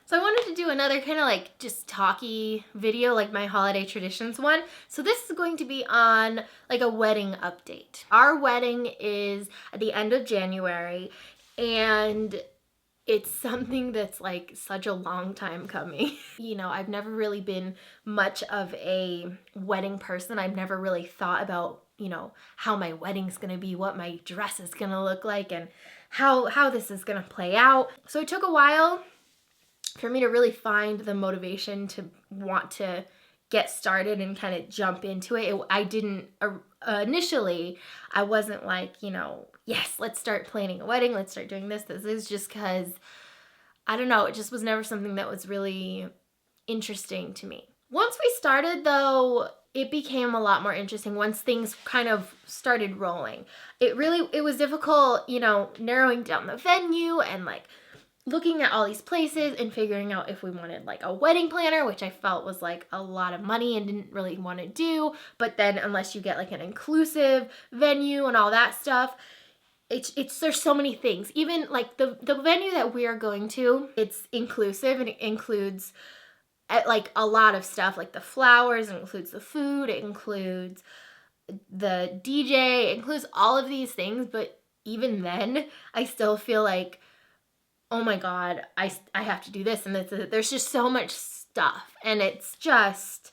So I wanted to do another kind of like just talky video, like my holiday traditions one. So this is going to be on like a wedding update. Our wedding is at the end of January, and it's something that's like such a long time coming. You know, I've never really been much of a wedding person. I've never really thought about, you know, how my wedding's gonna be, what my dress is gonna look like, and how this is gonna play out. So it took a while for me to really find the motivation to want to get started and kind of jump into it. I didn't initially, I wasn't like, you know, yes, let's start planning a wedding, let's start doing this. This is just because, I don't know, it just was never something that was really interesting to me. Once we started though, it became a lot more interesting once things kind of started rolling. It was difficult, you know, narrowing down the venue and like looking at all these places and figuring out if we wanted like a wedding planner, which I felt was like a lot of money and didn't really want to do. But then unless you get like an inclusive venue and all that stuff, there's so many things. Even like the venue that we are going to, it's inclusive and it includes like a lot of stuff, like the flowers, it includes the food, it includes the DJ, it includes all of these things. But even then, I still feel like, oh my God, I have to do this and this. There's just so much stuff, and it's just,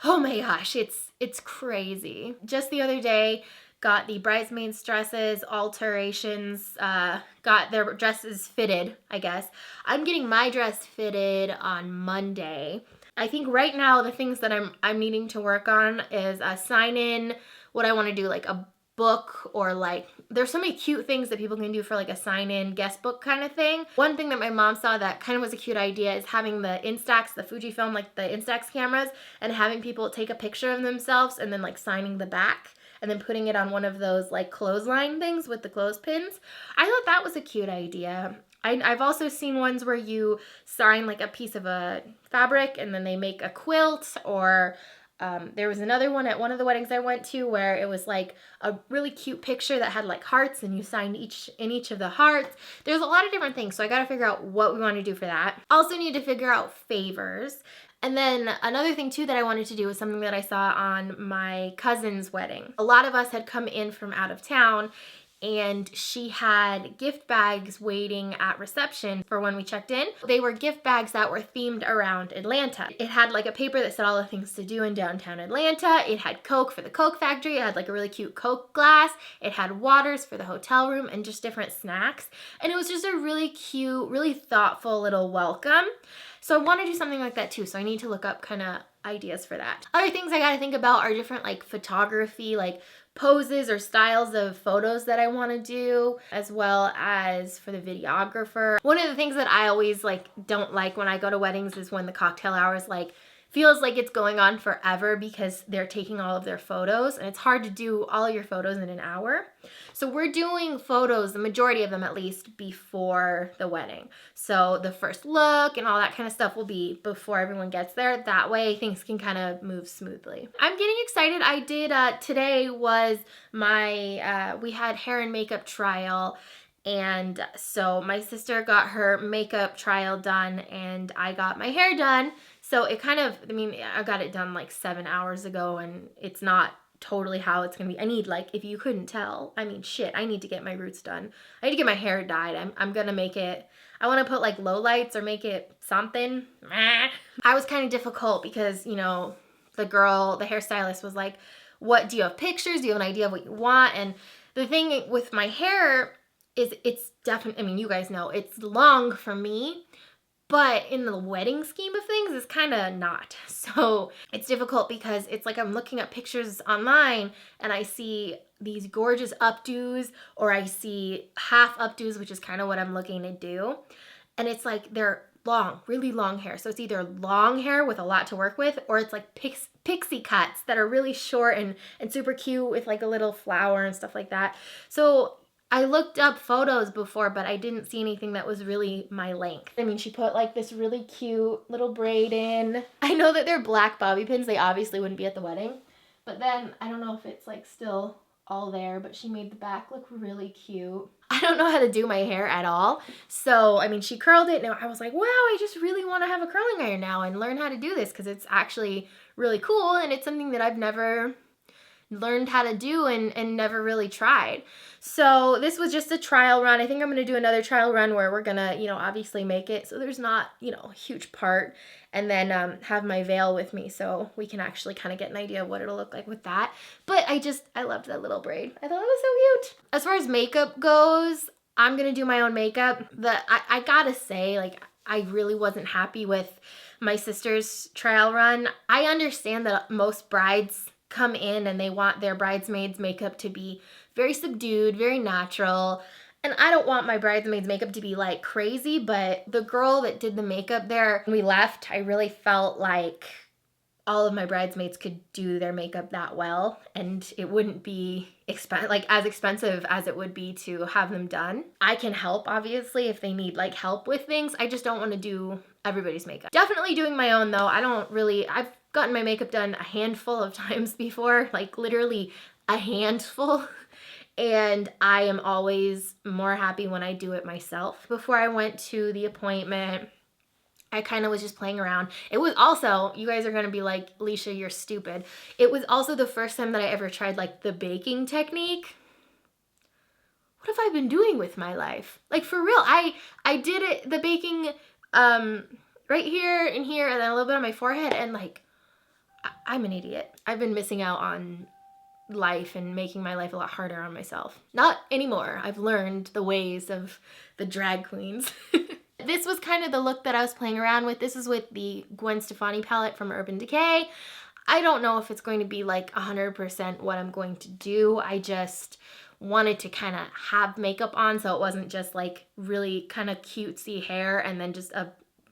oh my gosh, it's crazy. Just the other day, got the bridesmaids' dresses, alterations, got their dresses fitted, I guess. I'm getting my dress fitted on Monday. I think right now the things that I'm needing to work on is a sign in, what I want to do, like a book, or like there's so many cute things that people can do for like a sign-in guest book kind of thing. One thing that my mom saw that kind of was a cute idea is having the Instax, the Fujifilm, like the Instax cameras, and having people take a picture of themselves and then like signing the back and then putting it on one of those like clothesline things with the clothespins. I thought that was a cute idea. I've also seen ones where you sign like a piece of a fabric and then they make a quilt, or there was another one at one of the weddings I went to where it was like a really cute picture that had like hearts and you signed each of the hearts. There's a lot of different things, so I gotta figure out what we want to do for that. Also need to figure out favors. And then another thing too that I wanted to do was something that I saw on my cousin's wedding. A lot of us had come in from out of town, and she had gift bags waiting at reception for when we checked in. They were gift bags that were themed around Atlanta. It had like a paper that said all the things to do in downtown Atlanta. It had Coke for the Coke factory. It had like a really cute Coke glass. It had waters for the hotel room and just different snacks. And it was just a really cute, really thoughtful little welcome. So I want to do something like that too. So I need to look up kind of ideas for that. Other things I got to think about are different like photography, like poses or styles of photos that I want to do, as well as for the videographer. One of the things that I always like don't like when I go to weddings is when the cocktail hour is like feels like it's going on forever because they're taking all of their photos, and it's hard to do all your photos in an hour. So we're doing photos, the majority of them at least, before the wedding. So the first look and all that kind of stuff will be before everyone gets there. That way things can kind of move smoothly. I'm getting excited. I did, today was my, we had hair and makeup trial. And so my sister got her makeup trial done and I got my hair done. So it kind of, I mean, I got it done like 7 hours ago, and it's not totally how it's gonna be. I need, like, if you couldn't tell, I mean, shit, I need to get my roots done. I need to get my hair dyed. I'm gonna make it, I wanna put like low lights or make it something. I was kind of difficult because, you know, the hairstylist was like, what, do you have pictures? Do you have an idea of what you want? And the thing with my hair is it's definitely, I mean, you guys know, it's long for me. But in the wedding scheme of things, it's kind of not. So it's difficult because it's like I'm looking at pictures online and I see these gorgeous updos, or I see half updos, which is kind of what I'm looking to do. And it's like they're long, really long hair. So it's either long hair with a lot to work with, or it's like pixie cuts that are really short and super cute with like a little flower and stuff like that. So I looked up photos before, but I didn't see anything that was really my length. I mean, she put like this really cute little braid in. I know that they're black bobby pins. They obviously wouldn't be at the wedding. But then I don't know if it's like still all there, but she made the back look really cute. I don't know how to do my hair at all. So, I mean, she curled it and I was like, wow, I just really want to have a curling iron now and learn how to do this because it's actually really cool and it's something that I've never learned how to do and never really tried. So this was just a trial run. I think I'm going to do another trial run where we're going to, you know, obviously make it so there's not, you know, a huge part, and then have my veil with me so we can actually kind of get an idea of what it'll look like with that. But I loved that little braid. I thought it was so cute. As far as makeup goes, I'm going to do my own makeup. I gotta say, like, I really wasn't happy with my sister's trial run. I understand that most brides come in and they want their bridesmaids makeup to be very subdued, very natural. And I don't want my bridesmaids makeup to be like crazy, but the girl that did the makeup there, when we left, I really felt like all of my bridesmaids could do their makeup that well and it wouldn't be as expensive as it would be to have them done. I can help, obviously, if they need like help with things. I just don't want to do everybody's makeup. Definitely doing my own though. I've gotten my makeup done a handful of times before, like literally a handful. And I am always more happy when I do it myself. Before I went to the appointment, I kind of was just playing around. It was also, you guys are going to be like, Alicia, you're stupid. It was also the first time that I ever tried like the baking technique. What have I been doing with my life? Like for real, I did it, the baking right here and here and then a little bit on my forehead, and like, I'm an idiot. I've been missing out on life and making my life a lot harder on myself. Not anymore. I've learned the ways of the drag queens. This was kind of the look that I was playing around with. This is with the Gwen Stefani palette from Urban Decay. I don't know if it's going to be like 100% what I'm going to do. I just wanted to kind of have makeup on so it wasn't just like really kind of cutesy hair and then just a,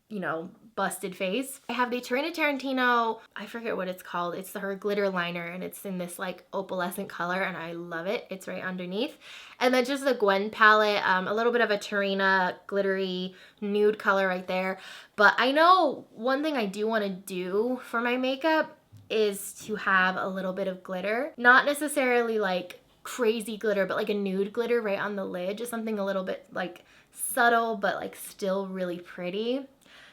you know, busted face. I have the Tarina Tarantino, I forget what it's called. It's her glitter liner and it's in this like opalescent color and I love it. It's right underneath. And then just the Gwen palette, a little bit of a Tarina glittery nude color right there. But I know one thing I do want to do for my makeup is to have a little bit of glitter. Not necessarily like crazy glitter, but like a nude glitter right on the lid. Just something a little bit like subtle, but like still really pretty.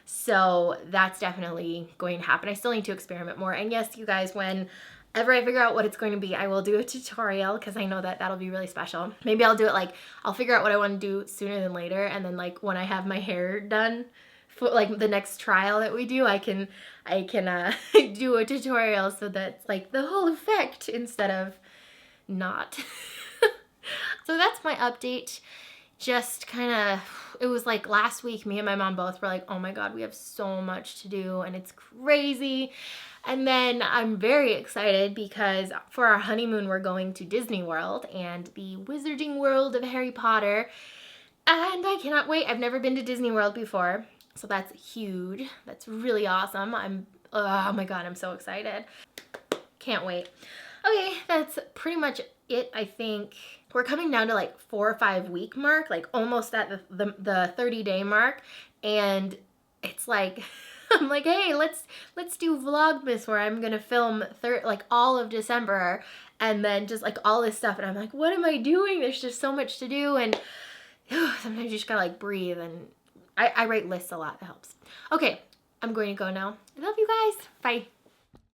So that's definitely going to happen. I still need to experiment more. And yes, you guys, whenever I figure out what it's going to be, I will do a tutorial because I know that that'll be really special. Maybe I'll do it like, I'll figure out what I want to do sooner than later. And then like when I have my hair done for like the next trial that we do, I can do a tutorial so that's like the whole effect instead of not. So that's my update. Just kind of, it was like last week, me and my mom both were like, oh my God, we have so much to do and it's crazy. And then I'm very excited because for our honeymoon, we're going to Disney World and the Wizarding World of Harry Potter. And I cannot wait. I've never been to Disney World before. So that's huge. That's really awesome. Oh my God, I'm so excited. Can't wait. Okay, that's pretty much it, I think. We're coming down to like 4 or 5 week mark, like almost at the 30-day mark. And it's like, I'm like, hey, let's do Vlogmas where I'm gonna film like all of December and then just like all this stuff. And I'm like, what am I doing? There's just so much to do. And sometimes you just gotta like breathe. And I write lists a lot, that helps. Okay, I'm going to go now. I love you guys. Bye.